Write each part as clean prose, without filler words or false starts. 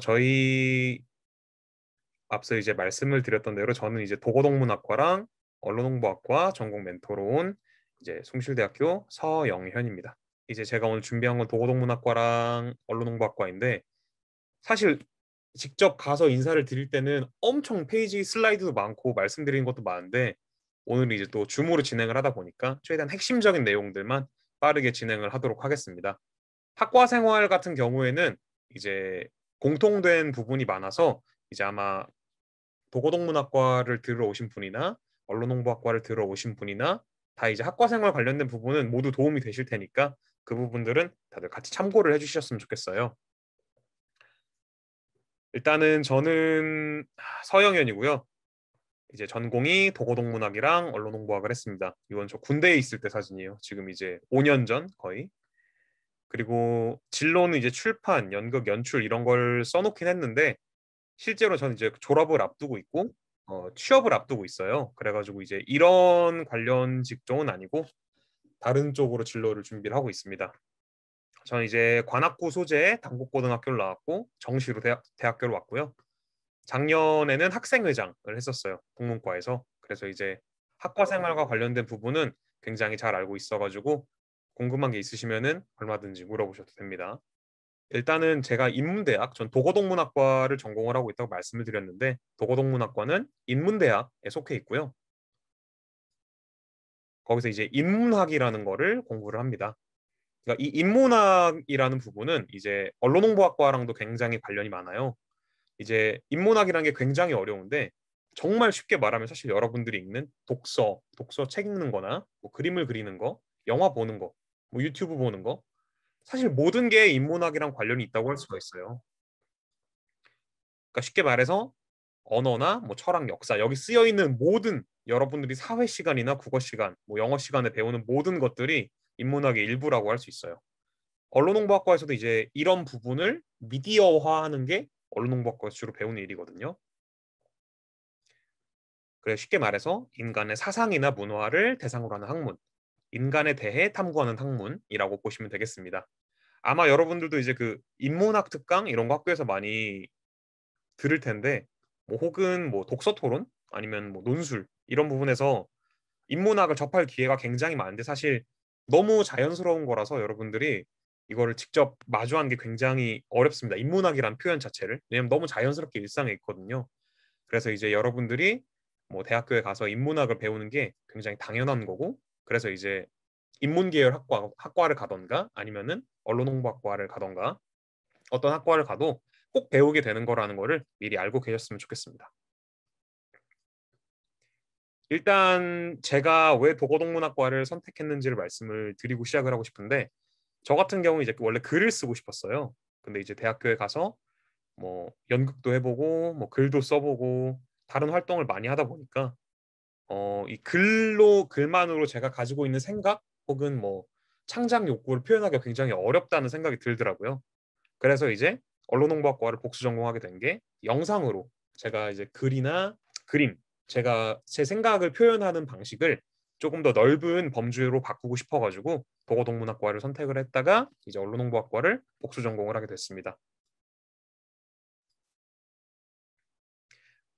저희 앞서 이제 말씀을 드렸던 대로 저는 이제 도고동문학과랑 언론홍보학과 전공 멘토로 온 이제 숭실대학교 서영현입니다. 이제 제가 오늘 준비한 건 도고동문학과랑 언론홍보학과인데 사실 직접 가서 인사를 드릴 때는 엄청 페이지 슬라이드도 많고 말씀드리는 것도 많은데 오늘 이제 또 줌으로 진행을 하다 보니까 최대한 핵심적인 내용들만 빠르게 진행을 하도록 하겠습니다. 학과 생활 같은 경우에는 이제 공통된 부분이 많아서 이제 아마 도고동문학과를 들으러 오신 분이나 언론홍보학과를 들으러 오신 분이나 다 이제 학과 생활 관련된 부분은 모두 도움이 되실 테니까 그 부분들은 다들 같이 참고를 해주셨으면 좋겠어요. 일단은 저는 서영현이고요. 이제 전공이 도고동문학이랑 언론홍보학을 했습니다. 이건 저 군대에 있을 때 사진이에요. 지금 이제 5년 전 거의. 그리고 진로는 이제 출판, 연극, 연출 이런 걸 써놓긴 했는데 실제로 저는 이제 졸업을 앞두고 있고 취업을 앞두고 있어요. 그래가지고 이제 이런 관련 직종은 아니고 다른 쪽으로 진로를 준비를 하고 있습니다. 저는 이제 관악구 소재의 당국고등학교를 나왔고 정시로 대학교를 왔고요. 작년에는 학생회장을 했었어요. 국문과에서. 그래서 이제 학과 생활과 관련된 부분은 굉장히 잘 알고 있어가지고 궁금한 게 있으시면은 얼마든지 물어보셔도 됩니다. 일단은 제가 인문대학, 전 도고동문학과를 전공을 하고 있다고 말씀을 드렸는데 도고동문학과는 인문대학에 속해 있고요. 거기서 이제 인문학이라는 거를 공부를 합니다. 그러니까 이 인문학이라는 부분은 이제 언론홍보학과랑도 굉장히 관련이 많아요. 이제 인문학이라는 게 굉장히 어려운데 정말 쉽게 말하면 사실 여러분들이 읽는 독서 책 읽는 거나 뭐 그림을 그리는 거, 영화 보는 거, 뭐 유튜브 보는 거 사실 모든 게 인문학이랑 관련이 있다고 할 수가 있어요. 그러니까 쉽게 말해서 언어나 뭐 철학, 역사 여기 쓰여 있는 모든 여러분들이 사회 시간이나 국어 시간, 뭐 영어 시간에 배우는 모든 것들이 인문학의 일부라고 할 수 있어요. 언론홍보학과에서도 이제 이런 부분을 미디어화하는 게 언론홍보학과에서 주로 배우는 일이거든요. 그래 쉽게 말해서 인간의 사상이나 문화를 대상으로 하는 학문, 인간에 대해 탐구하는 학문이라고 보시면 되겠습니다. 아마 여러분들도 이제 그 인문학 특강 이런 거 학교에서 많이 들을 텐데 뭐 혹은 뭐 독서 토론 아니면 뭐 논술 이런 부분에서 인문학을 접할 기회가 굉장히 많은데 사실 너무 자연스러운 거라서 여러분들이 이거를 직접 마주하는 게 굉장히 어렵습니다. 인문학이란 표현 자체를. 왜냐면 너무 자연스럽게 일상에 있거든요. 그래서 이제 여러분들이 뭐 대학교에 가서 인문학을 배우는 게 굉장히 당연한 거고 그래서 이제 인문계열 학과를 가던가 아니면은 언론홍보학과를 가던가 어떤 학과를 가도 꼭 배우게 되는 거라는 거를 미리 알고 계셨으면 좋겠습니다. 일단 제가 왜 도고동문학과를 선택했는지를 말씀을 드리고 시작을 하고 싶은데 저 같은 경우 이제 원래 글을 쓰고 싶었어요. 근데 이제 대학교에 가서 뭐 연극도 해보고 뭐 글도 써보고 다른 활동을 많이 하다 보니까 이 글만으로 제가 가지고 있는 생각 혹은 뭐 창작 욕구를 표현하기가 굉장히 어렵다는 생각이 들더라고요. 그래서 이제 언론홍보학과를 복수 전공하게 된 게 영상으로 제가 이제 글이나 그림 제가 제 생각을 표현하는 방식을 조금 더 넓은 범주로 바꾸고 싶어가지고 도고동문학과를 선택을 했다가 이제 언론홍보학과를 복수 전공을 하게 됐습니다.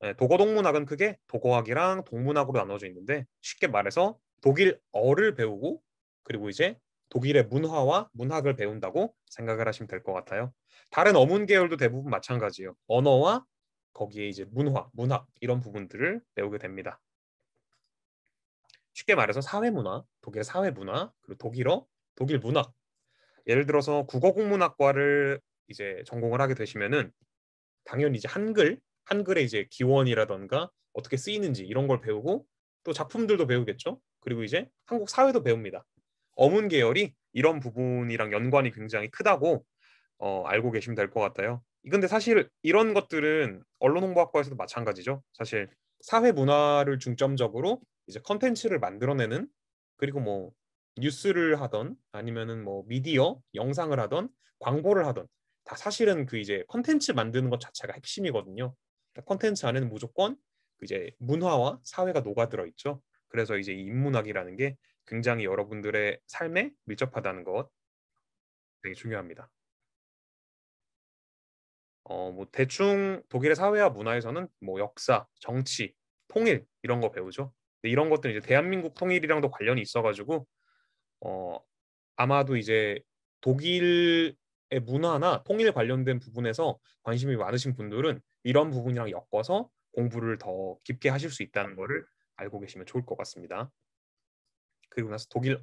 네, 도고동문학은 크게 도고학이랑 동문학으로 나눠져 있는데 쉽게 말해서 독일어를 배우고 그리고 이제 독일의 문화와 문학을 배운다고 생각을 하시면 될 것 같아요. 다른 어문 계열도 대부분 마찬가지예요. 언어와 거기에 이제 문화, 문학 이런 부분들을 배우게 됩니다. 쉽게 말해서 사회문화, 독일의 사회문화, 그리고 독일어, 독일 문학. 예를 들어서 국어국문학과를 이제 전공을 하게 되시면은 당연히 이제 한글의 이제 기원이라던가 어떻게 쓰이는지 이런 걸 배우고 또 작품들도 배우겠죠. 그리고 이제 한국 사회도 배웁니다. 어문 계열이 이런 부분이랑 연관이 굉장히 크다고 알고 계시면 될 것 같아요. 근데 사실 이런 것들은 언론홍보학과에서도 마찬가지죠. 사실 사회 문화를 중점적으로 이제 컨텐츠를 만들어내는 그리고 뭐 뉴스를 하던 아니면은 뭐 미디어 영상을 하던 광고를 하던 다 사실은 그 이제 컨텐츠 만드는 것 자체가 핵심이거든요. 컨텐츠 안에는 무조건 그 이제 문화와 사회가 녹아들어 있죠. 그래서 이제 이 인문학이라는 게 굉장히 여러분들의 삶에 밀접하다는 것 되게 중요합니다. 뭐 대충 독일의 사회와 문화에서는 뭐 역사, 정치, 통일 이런 거 배우죠. 근데 이런 것들은 이제 대한민국 통일이랑도 관련이 있어가지고 어, 아마도 이제 독일의 문화나 통일 관련된 부분에서 관심이 많으신 분들은 이런 부분이랑 엮어서 공부를 더 깊게 하실 수 있다는 거를 알고 계시면 좋을 것 같습니다. 그리고 나서 독일어,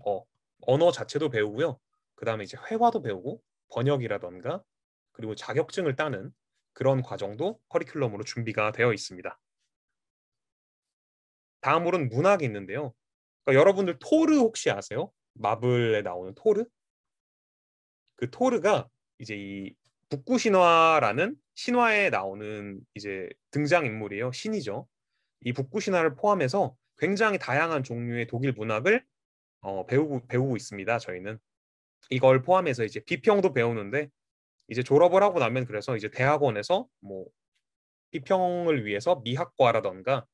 언어 자체도 배우고요. 그 다음에 이제 회화도 배우고 번역이라던가 그리고 자격증을 따는 그런 과정도 커리큘럼으로 준비가 되어 있습니다. 다음으로는 문학이 있는데요. 그러니까 여러분들 토르 혹시 아세요? 마블에 나오는 토르? 그 토르가 이제 이 북구 신화라는 신화에 나오는 이제 등장 인물이에요. 신이죠. 이 북구 신화를 포함해서 굉장히 다양한 종류의 독일 문학을 배우고 있습니다. 저희는 이걸 포함해서 이제 비평도 배우는데 이제 졸업을 하고 나면 그래서 이제 대학원에서 뭐 비평을 위해서 미학과라던가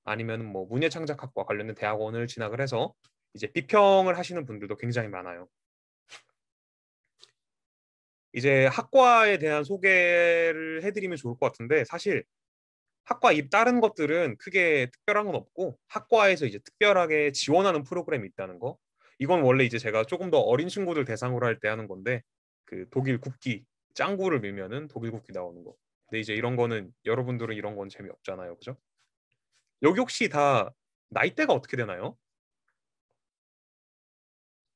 아니면 뭐 문예창작학과 관련된 대학원을 진학을 해서 이제 비평을 하시는 분들도 굉장히 많아요. 이제 학과에 대한 소개를 해드리면 좋을 것 같은데 사실 학과 이 다른 것들은 크게 특별한 건 없고 학과에서 이제 특별하게 지원하는 프로그램이 있다는 거. 이건 원래 이제 제가 조금 더 어린 친구들 대상으로 할 때 하는 건데 그 독일 국기 짱구를 밀면은 독일 국기 나오는 거. 근데 이제 이런 거는 여러분들은 이런 건 재미없잖아요. 그죠? 여기 혹시 다 나이대가 어떻게 되나요?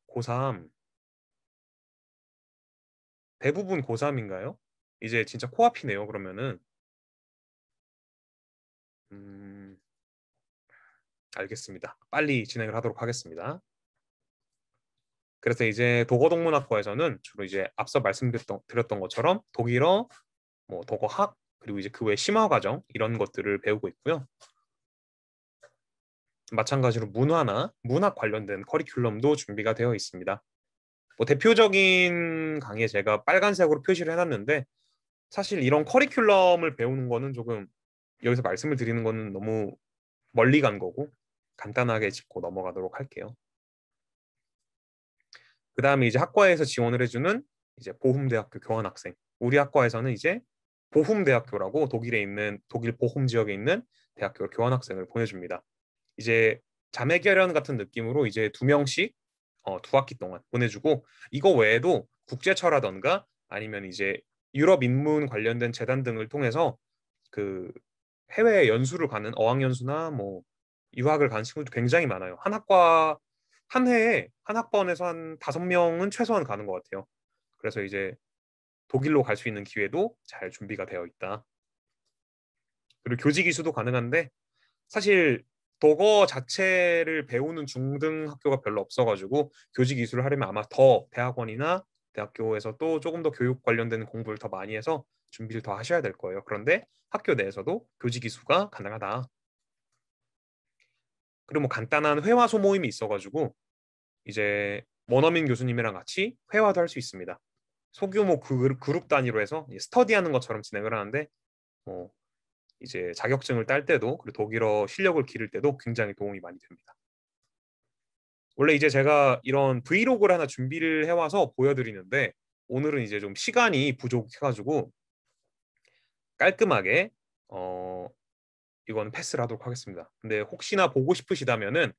고3. 대부분 고3인가요? 이제 진짜 코앞이네요. 그러면은 음, 알겠습니다. 빨리 진행을 하도록 하겠습니다. 그래서 이제 도거동문학과에서는 주로 이제 앞서 말씀드렸던 것처럼 독일어, 뭐 독어학, 그리고 이제 그 외 심화 과정 이런 것들을 배우고 있고요. 마찬가지로 문화나 문학 관련된 커리큘럼도 준비가 되어 있습니다. 뭐 대표적인 강의에 제가 빨간색으로 표시를 해놨는데 사실 이런 커리큘럼을 배우는 거는 조금 여기서 말씀을 드리는 거는 너무 멀리 간 거고 간단하게 짚고 넘어가도록 할게요. 그 다음에 이제 학과에서 지원을 해주는 이제 보훔대학교 교환학생. 우리 학과에서는 이제 보훔대학교라고 독일에 있는 독일 보훔 지역에 있는 대학교 교환학생을 보내줍니다. 이제 자매결연 같은 느낌으로 이제 2명씩 2학기 동안 보내주고 이거 외에도 국제처라던가 아니면 이제 유럽 인문 관련된 재단 등을 통해서 그 해외 연수를 가는 어학연수나 뭐 유학을 가는 친구도 굉장히 많아요. 한 학과 한 해에 한 학번에서 한 5명은 최소한 가는 것 같아요. 그래서 이제 독일로 갈 수 있는 기회도 잘 준비가 되어 있다. 그리고 교직 이수도 가능한데 사실 독어 자체를 배우는 중등 학교가 별로 없어가지고 교직 이수를 하려면 아마 더 대학원이나 대학교에서 또 조금 더 교육 관련된 공부를 더 많이 해서 준비를 더 하셔야 될 거예요. 그런데 학교 내에서도 교직 이수가 가능하다. 그리고 뭐 간단한 회화 소모임이 있어가지고 이제 원어민 교수님이랑 같이 회화도 할 수 있습니다. 소규모 그룹 단위로 해서 스터디하는 것처럼 진행을 하는데 뭐 이제 자격증을 딸 때도 그리고 독일어 실력을 기를 때도 굉장히 도움이 많이 됩니다. 원래 이제 제가 이런 브이로그를 하나 준비를 해와서 보여드리는데 오늘은 이제 좀 시간이 부족해가지고 깔끔하게 어 이건 패스를 하도록 하겠습니다. 근데 혹시나 보고 싶으시다면은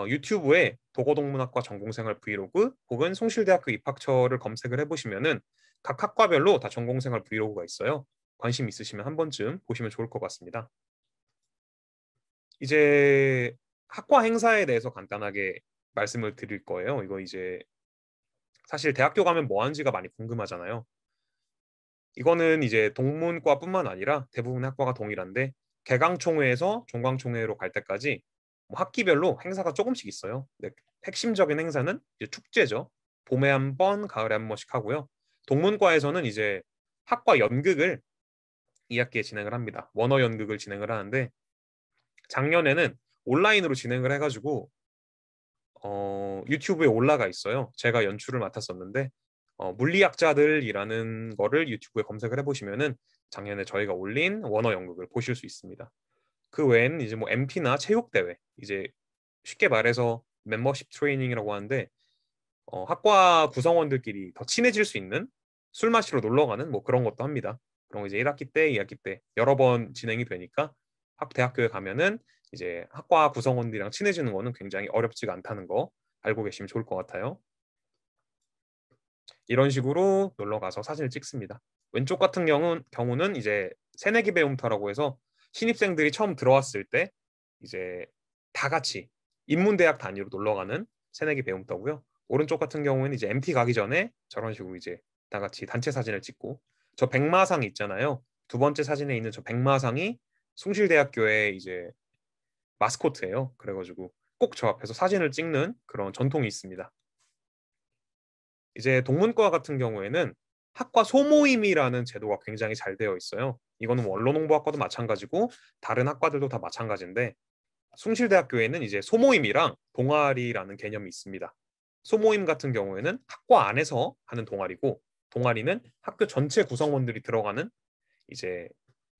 유튜브에 도거동문학과 전공생활 브이로그 혹은 송실대학교 입학처를 검색을 해보시면은 각 학과별로 다 전공생활 브이로그가 있어요. 관심 있으시면 한 번쯤 보시면 좋을 것 같습니다. 이제 학과 행사에 대해서 간단하게 말씀을 드릴 거예요. 이거 이제 사실 대학교 가면 뭐 하는지가 많이 궁금하잖아요. 이거는 이제 동문과뿐만 아니라 대부분 학과가 동일한데 개강총회에서 종강총회로 갈 때까지 뭐 학기별로 행사가 조금씩 있어요. 근데 핵심적인 행사는 이제 축제죠. 봄에 한 번, 가을에 한 번씩 하고요. 동문과에서는 이제 학과 연극을 2학기에 진행을 합니다. 원어 연극을 진행을 하는데 작년에는 온라인으로 진행을 해가지고 유튜브에 올라가 있어요. 제가 연출을 맡았었는데 물리학자들이라는 거를 유튜브에 검색을 해보시면은 작년에 저희가 올린 원어 연극을 보실 수 있습니다. 그 외에는 이제 뭐 MT나 체육대회 이제 쉽게 말해서 멤버십 트레이닝이라고 하는데 학과 구성원들끼리 더 친해질 수 있는 술 마시러 놀러 가는 뭐 그런 것도 합니다. 그런 거 이제 1학기 때, 2학기 때 여러 번 진행이 되니까 대학교에 가면은 이제 학과 구성원들이랑 친해지는 거는 굉장히 어렵지가 않다는 거 알고 계시면 좋을 것 같아요. 이런 식으로 놀러 가서 사진을 찍습니다. 왼쪽 같은 경우는 이제 새내기 배움터라고 해서 신입생들이 처음 들어왔을 때 이제 다 같이 인문대학 단위로 놀러 가는 새내기 배움터고요. 오른쪽 같은 경우에는 이제 MT 가기 전에 저런 식으로 이제 다 같이 단체 사진을 찍고, 저 백마상 있잖아요. 두 번째 사진에 있는 저 백마상이 숭실대학교의 이제 마스코트예요. 그래가지고 꼭 저 앞에서 사진을 찍는 그런 전통이 있습니다. 이제 동문과 같은 경우에는 학과 소모임이라는 제도가 굉장히 잘 되어 있어요. 이거는 원로농부학과도 마찬가지고 다른 학과들도 다 마찬가지인데, 숭실대학교에는 이제 소모임이랑 동아리라는 개념이 있습니다. 소모임 같은 경우에는 학과 안에서 하는 동아리고, 동아리는 학교 전체 구성원들이 들어가는 이제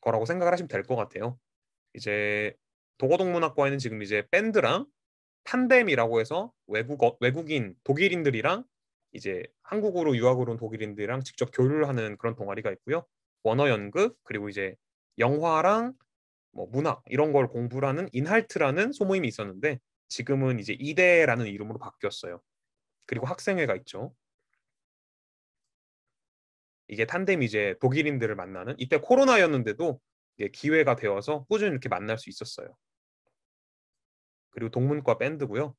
거라고 생각을 하시면 될 것 같아요. 이제 도고동문학과에는 지금 이제 밴드랑 탄뎀이라고 해서 외국인 독일인들이랑 이제 한국으로 유학을 온 독일인들이랑 직접 교류를 하는 그런 동아리가 있고요. 원어 연극, 그리고 이제 영화랑 뭐 문학 이런 걸 공부를 하는 인할트라는 소모임이 있었는데, 지금은 이제 이대라는 이름으로 바뀌었어요. 그리고 학생회가 있죠. 이게 탄뎀이 이제 독일인들을 만나는, 이때 코로나였는데도 이게 기회가 되어서 꾸준히 이렇게 만날 수 있었어요. 그리고 동문과 밴드고요.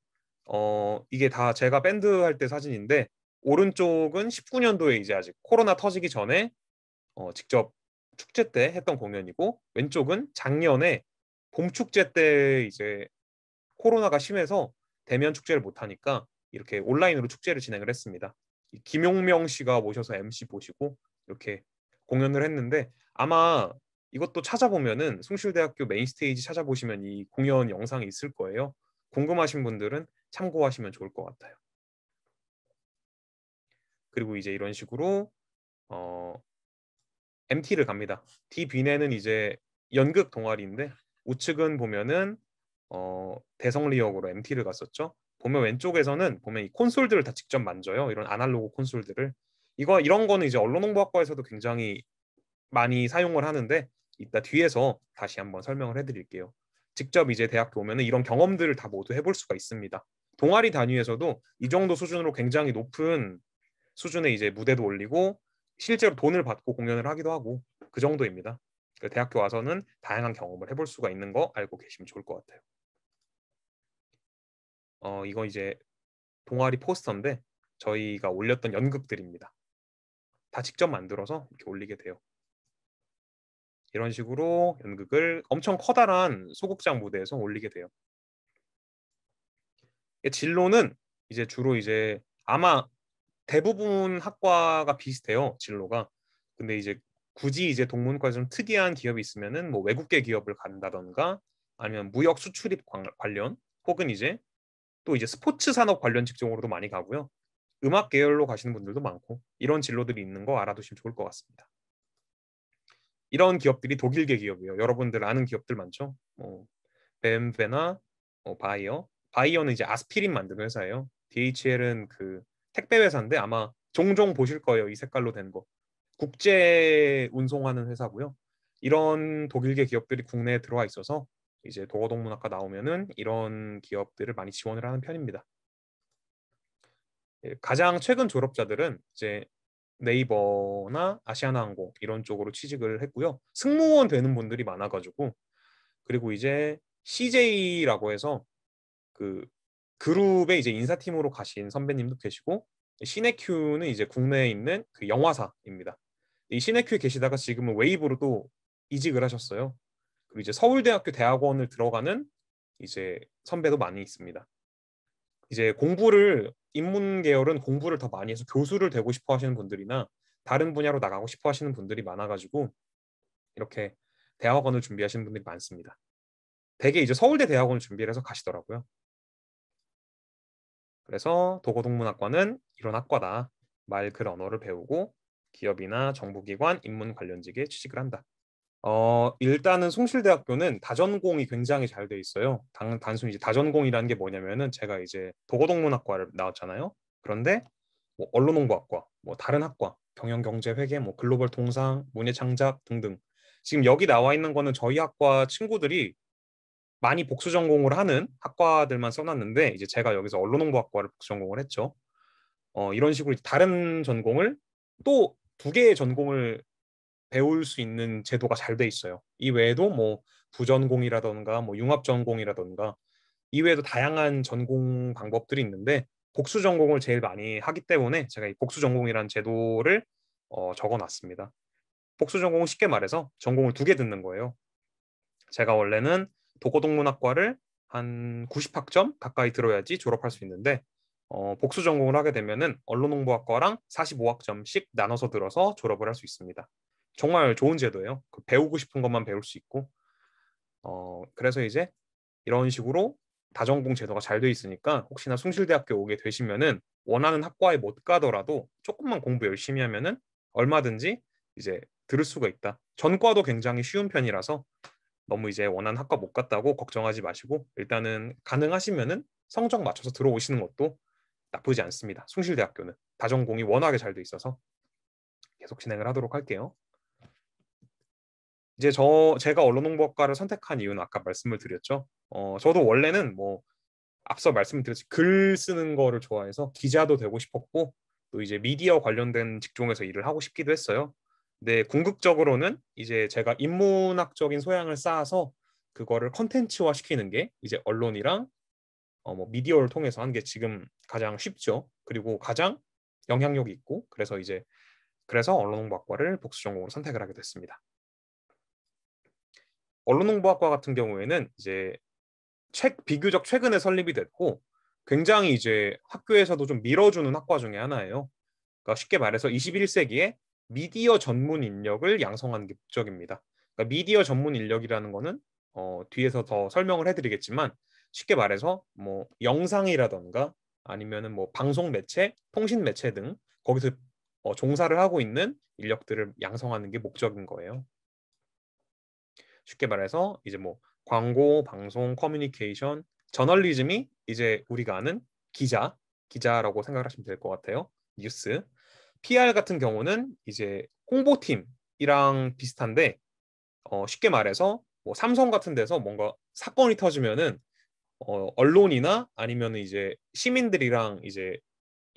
이게 다 제가 밴드 할 때 사진인데, 오른쪽은 19년도에 이제 아직 코로나 터지기 전에 직접 축제 때 했던 공연이고, 왼쪽은 작년에 봄 축제 때 이제 코로나가 심해서 대면 축제를 못 하니까 이렇게 온라인으로 축제를 진행을 했습니다. 김용명 씨가 모셔서 MC 보시고 이렇게 공연을 했는데, 아마 이것도 찾아보면은 숭실대학교 메인스테이지 찾아보시면 이 공연 영상이 있을 거예요. 궁금하신 분들은 참고하시면 좋을 것 같아요. 그리고 이제 이런 식으로 어, MT를 갑니다. DB내는 이제 연극 동아리인데, 우측은 보면은 대성리역으로 MT를 갔었죠. 보면 왼쪽에서는 보면 이 콘솔들을 다 직접 만져요. 이런 아날로그 콘솔들을. 이런 거는 이제 언론홍보학과에서도 굉장히 많이 사용을 하는데, 이따 뒤에서 다시 한번 설명을 해드릴게요. 직접 이제 대학교 오면은 이런 경험들을 다 모두 해볼 수가 있습니다. 동아리 단위에서도 이 정도 수준으로 굉장히 높은 수준의 이제 무대도 올리고 실제로 돈을 받고 공연을 하기도 하고, 그 정도입니다. 대학교 와서는 다양한 경험을 해볼 수가 있는 거 알고 계시면 좋을 것 같아요. 이거 이제 동아리 포스터인데 저희가 올렸던 연극들입니다. 다 직접 만들어서 이렇게 올리게 돼요. 이런 식으로 연극을 엄청 커다란 소극장 무대에서 올리게 돼요. 진로는 이제 주로 이제 아마 대부분 학과가 비슷해요, 진로가. 근데 이제 굳이 이제 동문과에 좀 특이한 기업이 있으면은 뭐 외국계 기업을 간다던가, 아니면 무역 수출입 관련, 혹은 이제 또 이제 스포츠 산업 관련 직종으로도 많이 가고요. 음악 계열로 가시는 분들도 많고, 이런 진로들이 있는 거 알아두시면 좋을 것 같습니다. 이런 기업들이 독일계 기업이에요. 여러분들 아는 기업들 많죠? 뭐 벤베나 바이어. 바이어는 이제 아스피린 만드는 회사예요. DHL은 그 택배 회사인데 아마 종종 보실 거예요. 이 색깔로 된 거. 국제 운송하는 회사고요. 이런 독일계 기업들이 국내에 들어와 있어서 이제 도어동문학과 나오면은 이런 기업들을 많이 지원을 하는 편입니다. 가장 최근 졸업자들은 이제 네이버나 아시아나항공 이런 쪽으로 취직을 했고요. 승무원 되는 분들이 많아가지고, 그리고 이제 CJ라고 해서 그 그룹의 이제 인사팀으로 가신 선배님도 계시고, 시네큐는 이제 국내에 있는 그 영화사입니다. 이 시네큐에 계시다가 지금은 웨이브로 또 이직을 하셨어요. 그리고 이제 서울대학교 대학원을 들어가는 이제 선배도 많이 있습니다. 이제 인문 계열은 공부를 더 많이 해서 교수를 되고 싶어 하시는 분들이나 다른 분야로 나가고 싶어 하시는 분들이 많아가지고 이렇게 대학원을 준비하시는 분들이 많습니다. 대개 이제 서울대 대학원을 준비를 해서 가시더라고요. 그래서 도고동문학과는 이런 학과다. 말, 글, 언어를 배우고 기업이나 정부기관, 인문 관련직에 취직을 한다. 일단은 숭실대학교는 다전공이 굉장히 잘 돼 있어요. 단순히 이제 다전공이라는 게 뭐냐면은, 제가 이제 도고동문학과를 나왔잖아요. 그런데 뭐 언론홍보학과, 뭐 다른 학과 경영경제회계, 뭐 글로벌 통상, 문예창작 등등. 지금 여기 나와 있는 거는 저희 학과 친구들이 많이 복수 전공을 하는 학과들만 써놨는데 이제 제가 여기서 언론홍보학과를 복수 전공을 했죠. 이런 식으로 다른 전공을 또 두 개의 전공을 배울 수 있는 제도가 잘 돼 있어요. 이 외에도 뭐 부전공이라던가 뭐 융합전공이라던가 이외에도 다양한 전공 방법들이 있는데 복수 전공을 제일 많이 하기 때문에 제가 이 복수 전공이라는 제도를 적어놨습니다. 복수 전공은 쉽게 말해서 전공을 두 개 듣는 거예요. 제가 원래는 도고동문학과를 한 90학점 가까이 들어야지 졸업할 수 있는데 복수 전공을 하게 되면은 언론홍보학과랑 45학점씩 나눠서 들어서 졸업을 할 수 있습니다. 정말 좋은 제도예요. 배우고 싶은 것만 배울 수 있고 그래서 이제 이런 식으로 다전공 제도가 잘 돼 있으니까 혹시나 숭실대학교 오게 되시면은 원하는 학과에 못 가더라도 조금만 공부 열심히 하면은 얼마든지 이제 들을 수가 있다. 전과도 굉장히 쉬운 편이라서 너무 이제 원하는 학과 못 갔다고 걱정하지 마시고 일단은 가능하시면은 성적 맞춰서 들어오시는 것도 나쁘지 않습니다. 숭실대학교는 다전공이 워낙에 잘 돼 있어서 계속 진행을 하도록 할게요. 이제 제가 언론홍보학과를 선택한 이유는 아까 말씀을 드렸죠. 저도 원래는 뭐 앞서 말씀드렸듯이 글 쓰는 거를 좋아해서 기자도 되고 싶었고 또 이제 미디어 관련된 직종에서 일을 하고 싶기도 했어요. 근데 궁극적으로는 이제 제가 인문학적인 소양을 쌓아서 그거를 컨텐츠화 시키는 게 이제 언론이랑 뭐 미디어를 통해서 하는 게 지금 가장 쉽죠. 그리고 가장 영향력이 있고 그래서 언론홍보학과를 복수 전공으로 선택을 하게 됐습니다. 언론홍보학과 같은 경우에는 이제 비교적 최근에 설립이 됐고 굉장히 이제 학교에서도 좀 밀어주는 학과 중에 하나예요. 그러니까 쉽게 말해서 21세기에 미디어 전문 인력을 양성하는 게 목적입니다. 그러니까 미디어 전문 인력이라는 거는 뒤에서 더 설명을 해드리겠지만 쉽게 말해서 뭐 영상이라던가 아니면은 뭐 방송 매체, 통신 매체 등 거기서 종사를 하고 있는 인력들을 양성하는 게 목적인 거예요. 쉽게 말해서 이제 뭐 광고, 방송, 커뮤니케이션, 저널리즘이 이제 우리가 아는 기자라고 생각하시면 될 것 같아요. 뉴스. PR 같은 경우는 이제 홍보팀이랑 비슷한데 쉽게 말해서 뭐 삼성 같은 데서 뭔가 사건이 터지면은 언론이나 아니면 이제 시민들이랑 이제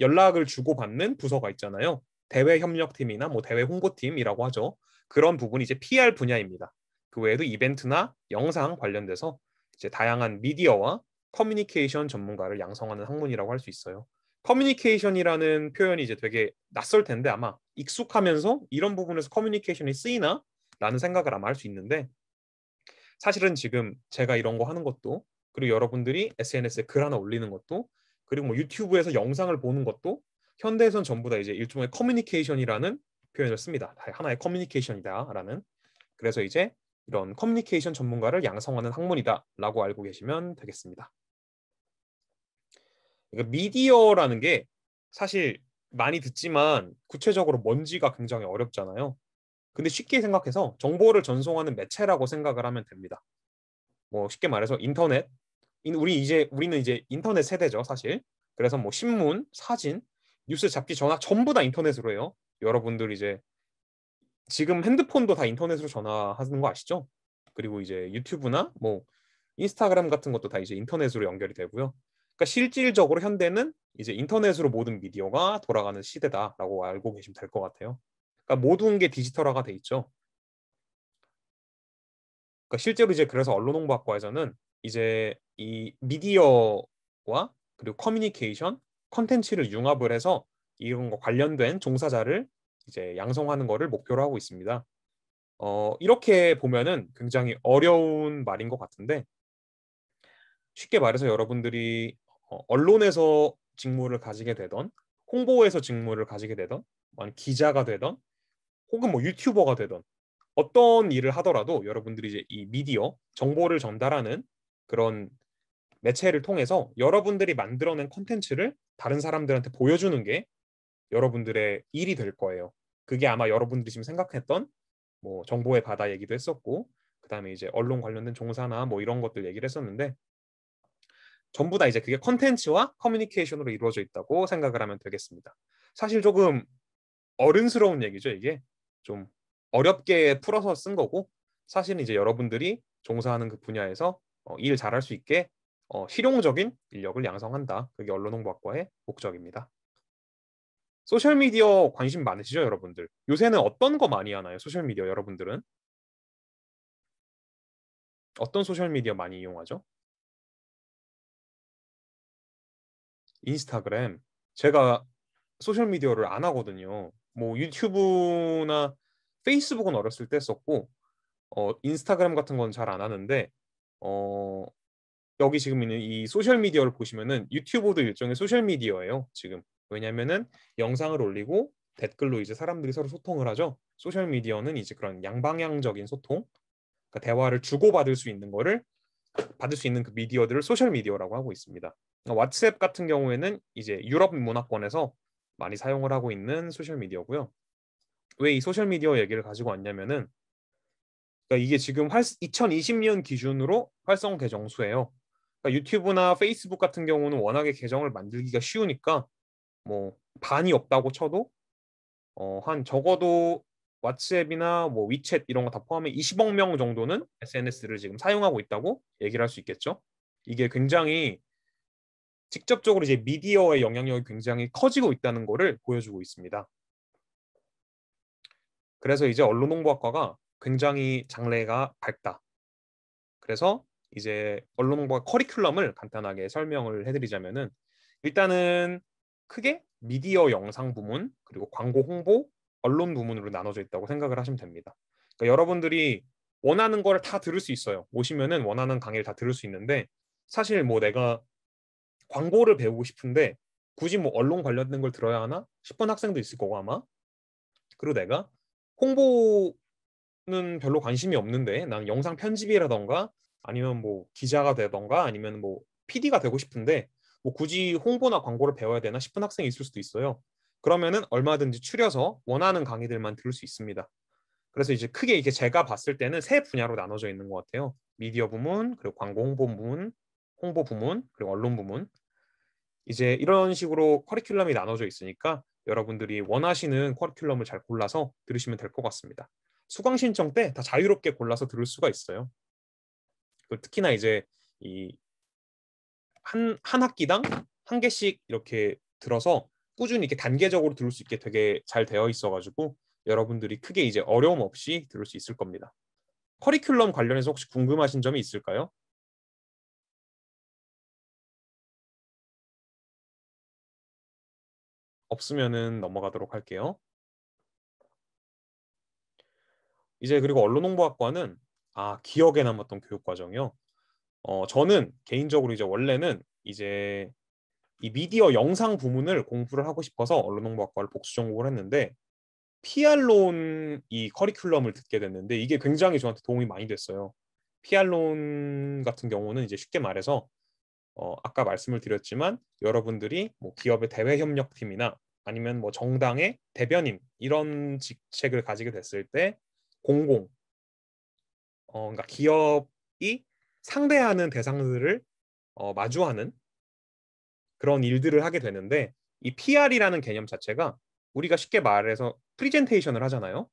연락을 주고받는 부서가 있잖아요. 대외 협력팀이나 뭐 대외 홍보팀이라고 하죠. 그런 부분이 이제 PR 분야입니다. 그 외에도 이벤트나 영상 관련돼서 이제 다양한 미디어와 커뮤니케이션 전문가를 양성하는 학문이라고 할 수 있어요. 커뮤니케이션이라는 표현이 이제 되게 낯설 텐데 아마 익숙하면서 이런 부분에서 커뮤니케이션이 쓰이나? 라는 생각을 아마 할 수 있는데 사실은 지금 제가 이런 거 하는 것도 그리고 여러분들이 SNS에 글 하나 올리는 것도 그리고 뭐 유튜브에서 영상을 보는 것도 현대에선 전부 다 이제 일종의 커뮤니케이션이라는 표현을 씁니다. 하나의 커뮤니케이션이다라는. 그래서 이제 이런 커뮤니케이션 전문가를 양성하는 학문이다라고 알고 계시면 되겠습니다. 그러니까 미디어라는 게 사실 많이 듣지만 구체적으로 뭔지가 굉장히 어렵잖아요. 근데 쉽게 생각해서 정보를 전송하는 매체라고 생각을 하면 됩니다. 뭐 쉽게 말해서 인터넷, 우리는 이제 인터넷 세대죠, 사실. 그래서 뭐 신문, 사진, 뉴스, 잡지, 전화 전부 다 인터넷으로 해요. 여러분들 이제 지금 핸드폰도 다 인터넷으로 전화하는 거 아시죠? 그리고 이제 유튜브나 뭐 인스타그램 같은 것도 다 이제 인터넷으로 연결이 되고요. 그러니까 실질적으로 현대는 이제 인터넷으로 모든 미디어가 돌아가는 시대다라고 알고 계시면 될 것 같아요. 그러니까 모든 게 디지털화가 돼 있죠. 그러니까 실제로 이제 그래서 언론홍보학과에서는 이제 이 미디어와 그리고 커뮤니케이션, 컨텐츠를 융합을 해서 이런 거 관련된 종사자를 이제 양성하는 거를 목표로 하고 있습니다. 이렇게 보면은 굉장히 어려운 말인 것 같은데 쉽게 말해서 여러분들이 언론에서 직무를 가지게 되던 홍보에서 직무를 가지게 되던 아니면 기자가 되던 혹은 뭐 유튜버가 되던 어떤 일을 하더라도 여러분들이 이제 이 미디어 정보를 전달하는 그런 매체를 통해서 여러분들이 만들어낸 콘텐츠를 다른 사람들한테 보여주는 게 여러분들의 일이 될 거예요. 그게 아마 여러분들이 지금 생각했던 뭐 정보의 바다 얘기도 했었고 그다음에 이제 언론 관련된 종사나 뭐 이런 것들 얘기를 했었는데 전부 다 이제 그게 컨텐츠와 커뮤니케이션으로 이루어져 있다고 생각을 하면 되겠습니다. 사실 조금 어른스러운 얘기죠. 이게 좀 어렵게 풀어서 쓴 거고 사실은 이제 여러분들이 종사하는 그 분야에서 일 잘할 수 있게 실용적인 인력을 양성한다. 그게 언론홍보학과의 목적입니다. 소셜미디어 관심 많으시죠, 여러분들? 요새는 어떤 거 많이 하나요? 소셜미디어 여러분들은 어떤 소셜미디어 많이 이용하죠? 인스타그램. 제가 소셜미디어를 안 하거든요. 뭐 유튜브나 페이스북은 어렸을 때 썼고 인스타그램 같은 건 잘 안 하는데 어, 여기 지금 있는 이 소셜 미디어를 보시면은 유튜브도 일종의 소셜 미디어예요. 지금 왜냐면은 영상을 올리고 댓글로 이제 사람들이 서로 소통을 하죠. 소셜 미디어는 이제 그런 양방향적인 소통, 그러니까 대화를 주고받을 수 있는 거를 받을 수 있는 그 미디어들을 소셜 미디어라고 하고 있습니다. 왓츠앱 같은 경우에는 이제 유럽 문화권에서 많이 사용을 하고 있는 소셜 미디어고요. 왜 이 소셜 미디어 얘기를 가지고 왔냐면은 그러니까 이게 지금 2020년 기준으로 활성 계정 수예요. 그러니까 유튜브나 페이스북 같은 경우는 워낙에 계정을 만들기가 쉬우니까 뭐 반이 없다고 쳐도 한 적어도 왓츠앱이나 뭐 위챗 이런 거 다 포함해 20억 명 정도는 SNS를 지금 사용하고 있다고 얘기를 할 수 있겠죠. 이게 굉장히 직접적으로 이제 미디어의 영향력이 굉장히 커지고 있다는 것을 보여주고 있습니다. 그래서 이제 언론홍보학과가 굉장히 장래가 밝다. 그래서 이제 언론홍보학 커리큘럼을 간단하게 설명을 해드리자면은 일단은 크게 미디어 영상 부문 그리고 광고 홍보 언론 부문으로 나눠져 있다고 생각을 하시면 됩니다. 그러니까 여러분들이 원하는 걸 다 들을 수 있어요. 오시면은 원하는 강의를 다 들을 수 있는데 사실 뭐 내가 광고를 배우고 싶은데 굳이 뭐 언론 관련된 걸 들어야 하나 싶은 학생도 있을 거고 아마. 그리고 내가 홍보는 별로 관심이 없는데 난 영상 편집이라던가 아니면 뭐 기자가 되던가 아니면 뭐 PD가 되고 싶은데 뭐 굳이 홍보나 광고를 배워야 되나 싶은 학생이 있을 수도 있어요. 그러면은 얼마든지 추려서 원하는 강의들만 들을 수 있습니다. 그래서 이제 크게 이게 제가 봤을 때는 세 분야로 나눠져 있는 것 같아요. 미디어 부문, 그리고 광고 홍보 부문, 그리고 언론 부문. 이제 이런 식으로 커리큘럼이 나눠져 있으니까 여러분들이 원하시는 커리큘럼을 잘 골라서 들으시면 될 것 같습니다. 수강 신청 때 다 자유롭게 골라서 들을 수가 있어요. 특히나 이제 이 한 학기당 한 개씩 이렇게 들어서 꾸준히 이렇게 단계적으로 들을 수 있게 되게 잘 되어 있어가지고 여러분들이 크게 이제 어려움 없이 들을 수 있을 겁니다. 커리큘럼 관련해서 혹시 궁금하신 점이 있을까요? 없으면은 넘어가도록 할게요. 이제 그리고 언론홍보학과는 기억에 남았던 교육 과정이요. 저는 개인적으로 이제 원래는 이제 이 미디어 영상 부문을 공부를 하고 싶어서 언론홍보학과를 복수 전공을 했는데 피알론 이 커리큘럼을 듣게 됐는데 이게 굉장히 저한테 도움이 많이 됐어요. 피알론 같은 경우는 이제 쉽게 말해서 아까 말씀을 드렸지만 여러분들이 뭐 기업의 대외 협력팀이나 아니면 뭐 정당의 대변인 이런 직책을 가지게 됐을 때 공공 그러니까 기업이 상대하는 대상들을 마주하는 그런 일들을 하게 되는데 이 PR이라는 개념 자체가 우리가 쉽게 말해서 프리젠테이션을 하잖아요.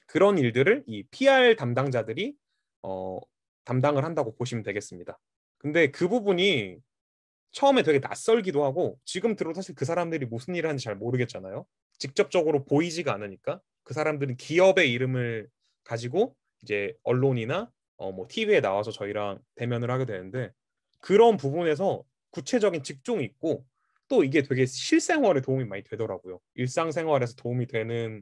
그런 일들을 이 PR 담당자들이 어, 담당을 한다고 보시면 되겠습니다. 근데 그 부분이 처음에 되게 낯설기도 하고 지금 들어도 사실 그 사람들이 무슨 일을 하는지 잘 모르겠잖아요. 직접적으로 보이지가 않으니까 그 사람들은 기업의 이름을 가지고 이제 언론이나 뭐 TV에 나와서 저희랑 대면을 하게 되는데 그런 부분에서 구체적인 직종이 있고 또 이게 되게 실생활에 도움이 많이 되더라고요. 일상생활에서 도움이 되는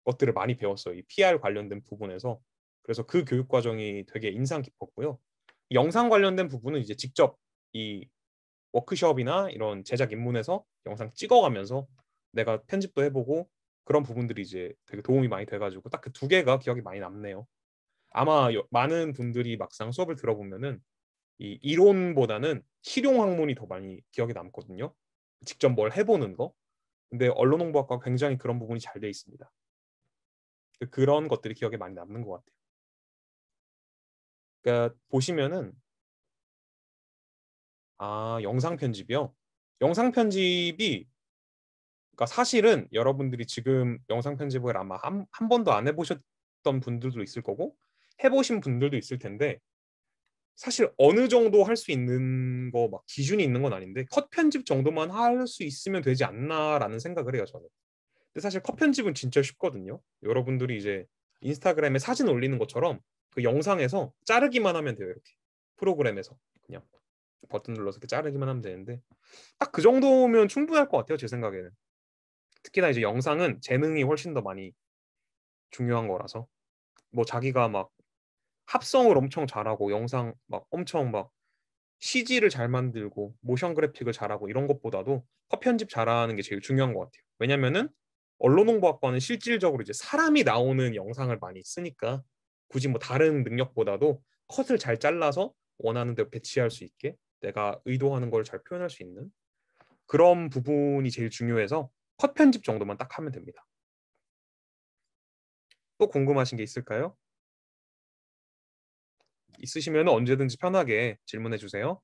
것들을 많이 배웠어요. 이 PR 관련된 부분에서. 그래서 그 교육 과정이 되게 인상 깊었고요. 영상 관련된 부분은 이제 직접 이 워크숍이나 이런 제작 입문에서 영상 찍어가면서 내가 편집도 해보고 그런 부분들이 이제 되게 도움이 많이 돼가지고 딱 그 두 개가 기억이 많이 남네요. 아마 많은 분들이 막상 수업을 들어보면은 이 이론보다는 실용 학문이 더 많이 기억에 남거든요. 직접 뭘 해보는 거. 근데 언론홍보학과 굉장히 그런 부분이 잘 돼 있습니다. 그런 것들이 기억에 많이 남는 것 같아요. 그러니까 보시면은 영상 편집이요. 영상 편집이 그러니까 사실은 여러분들이 지금 영상 편집을 아마 한 번도 안 해보셨던 분들도 있을 거고 해보신 분들도 있을 텐데 사실 어느 정도 할 수 있는 거 막 기준이 있는 건 아닌데 컷 편집 정도만 할 수 있으면 되지 않나라는 생각을 해요, 저는. 근데 사실 컷 편집은 진짜 쉽거든요. 여러분들이 이제 인스타그램에 사진 올리는 것처럼 그 영상에서 자르기만 하면 돼요, 이렇게. 프로그램에서 그냥 버튼 눌러서 이렇게 자르기만 하면 되는데 딱 그 정도면 충분할 것 같아요, 제 생각에는. 특히나 이제 영상은 재능이 훨씬 더 많이 중요한 거라서 뭐 자기가 막 합성을 엄청 잘하고 영상 막 엄청 막 CG를 잘 만들고 모션 그래픽을 잘하고 이런 것보다도 컷 편집 잘하는 게 제일 중요한 것 같아요. 왜냐면은 언론홍보학과는 실질적으로 이제 사람이 나오는 영상을 많이 쓰니까 굳이 뭐 다른 능력보다도 컷을 잘 잘라서 원하는 대로 배치할 수 있게 내가 의도하는 걸 잘 표현할 수 있는 그런 부분이 제일 중요해서 컷 편집 정도만 딱 하면 됩니다. 또 궁금하신 게 있을까요? 있으시면 언제든지 편하게 질문해 주세요.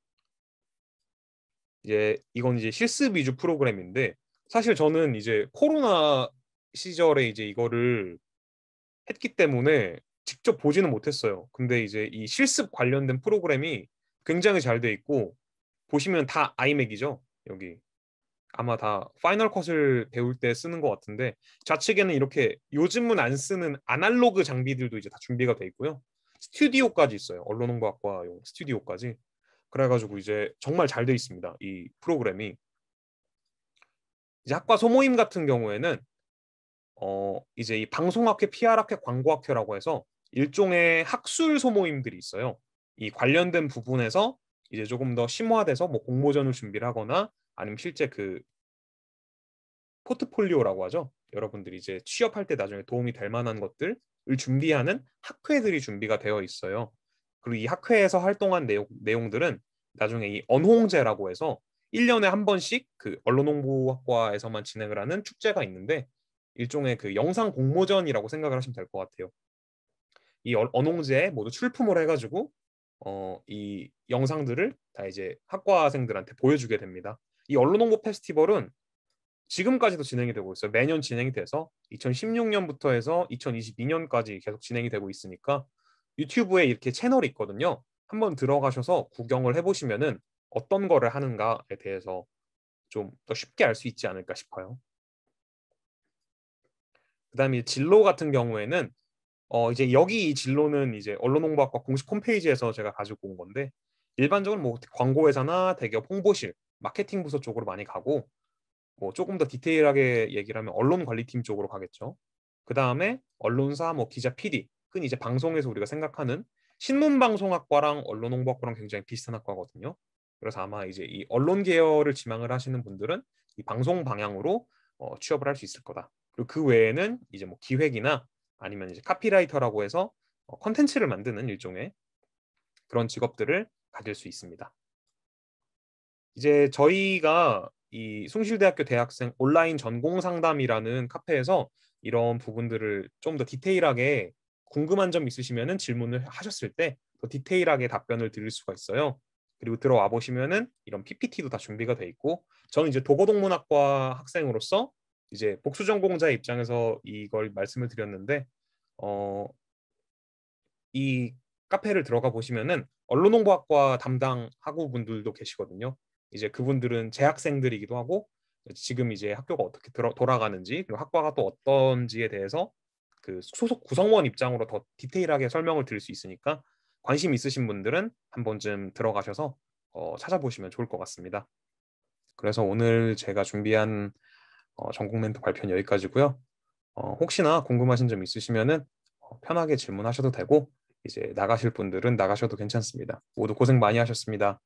이제 이건 이제 실습 위주 프로그램인데 사실 저는 이제 코로나 시절에 이제 이거를 했기 때문에 직접 보지는 못했어요. 근데 이제 이 실습 관련된 프로그램이 굉장히 잘 돼 있고 보시면 다 아이맥이죠. 여기 아마 다 파이널 컷을 배울 때 쓰는 것 같은데 좌측에는 이렇게 요즘은 안 쓰는 아날로그 장비들도 이제 다 준비가 돼 있고요. 스튜디오까지 있어요. 언론홍보학과용 스튜디오까지. 그래가지고 이제 정말 잘 돼 있습니다. 이 프로그램이. 이제 학과 소모임 같은 경우에는 이제 이 방송학회, PR학회, 광고학회라고 해서 일종의 학술 소모임들이 있어요. 이 관련된 부분에서 이제 조금 더 심화돼서 뭐 공모전을 준비를 하거나 아니면 실제 그 포트폴리오라고 하죠. 여러분들이 이제 취업할 때 나중에 도움이 될 만한 것들을 준비하는 학회들이 준비가 되어 있어요. 그리고 이 학회에서 활동한 내용들은 나중에 이 언홍제라고 해서 1년에 한 번씩 그 언론홍보학과에서만 진행을 하는 축제가 있는데 일종의 그 영상 공모전이라고 생각을 하시면 될 것 같아요. 이 언홍제에 모두 출품을 해가지고 이 영상들을 다 이제 학과생들한테 보여주게 됩니다. 이 언론홍보 페스티벌은 지금까지도 진행이 되고 있어요. 매년 진행이 돼서 2016년부터 해서 2022년까지 계속 진행이 되고 있으니까 유튜브에 이렇게 채널이 있거든요. 한번 들어가셔서 구경을 해보시면은 어떤 거를 하는가에 대해서 좀 더 쉽게 알 수 있지 않을까 싶어요. 그다음에 진로 같은 경우에는 이제 여기 이 진로는 이제 언론홍보학과 공식 홈페이지에서 제가 가지고 온 건데 일반적으로 뭐 광고회사나 대기업 홍보실, 마케팅 부서 쪽으로 많이 가고 뭐 조금 더 디테일하게 얘기를 하면 언론 관리팀 쪽으로 가겠죠. 그 다음에 언론사, 뭐 기자, PD, 흔히 이제 방송에서 우리가 생각하는 신문방송학과랑 언론홍보학과랑 굉장히 비슷한 학과거든요. 그래서 아마 이제 이 언론 계열을 지망을 하시는 분들은 이 방송 방향으로 취업을 할 수 있을 거다. 그리고 그 외에는 이제 뭐 기획이나 아니면 이제 카피라이터라고 해서 컨텐츠를 만드는 일종의 그런 직업들을 가질 수 있습니다. 이제 저희가 이 숭실대학교 대학생 온라인 전공 상담이라는 카페에서 이런 부분들을 좀 더 디테일하게 궁금한 점 있으시면은 질문을 하셨을 때 더 디테일하게 답변을 드릴 수가 있어요. 그리고 들어와 보시면은 이런 PPT도 다 준비가 돼 있고 저는 이제 도고동문학과 학생으로서 이제 복수 전공자의 입장에서 이걸 말씀을 드렸는데 어, 이 카페를 들어가 보시면은 언론홍보학과 담당 학우분들도 계시거든요. 이제 그분들은 재학생들이기도 하고 지금 이제 학교가 어떻게 돌아가는지 그리고 학과가 또 어떤지에 대해서 그 소속 구성원 입장으로 더 디테일하게 설명을 드릴 수 있으니까 관심 있으신 분들은 한 번쯤 들어가셔서 찾아보시면 좋을 것 같습니다. 그래서 오늘 제가 준비한 전공 멘토 발표는 여기까지고요. 혹시나 궁금하신 점 있으시면은 편하게 질문하셔도 되고 이제 나가실 분들은 나가셔도 괜찮습니다. 모두 고생 많이 하셨습니다.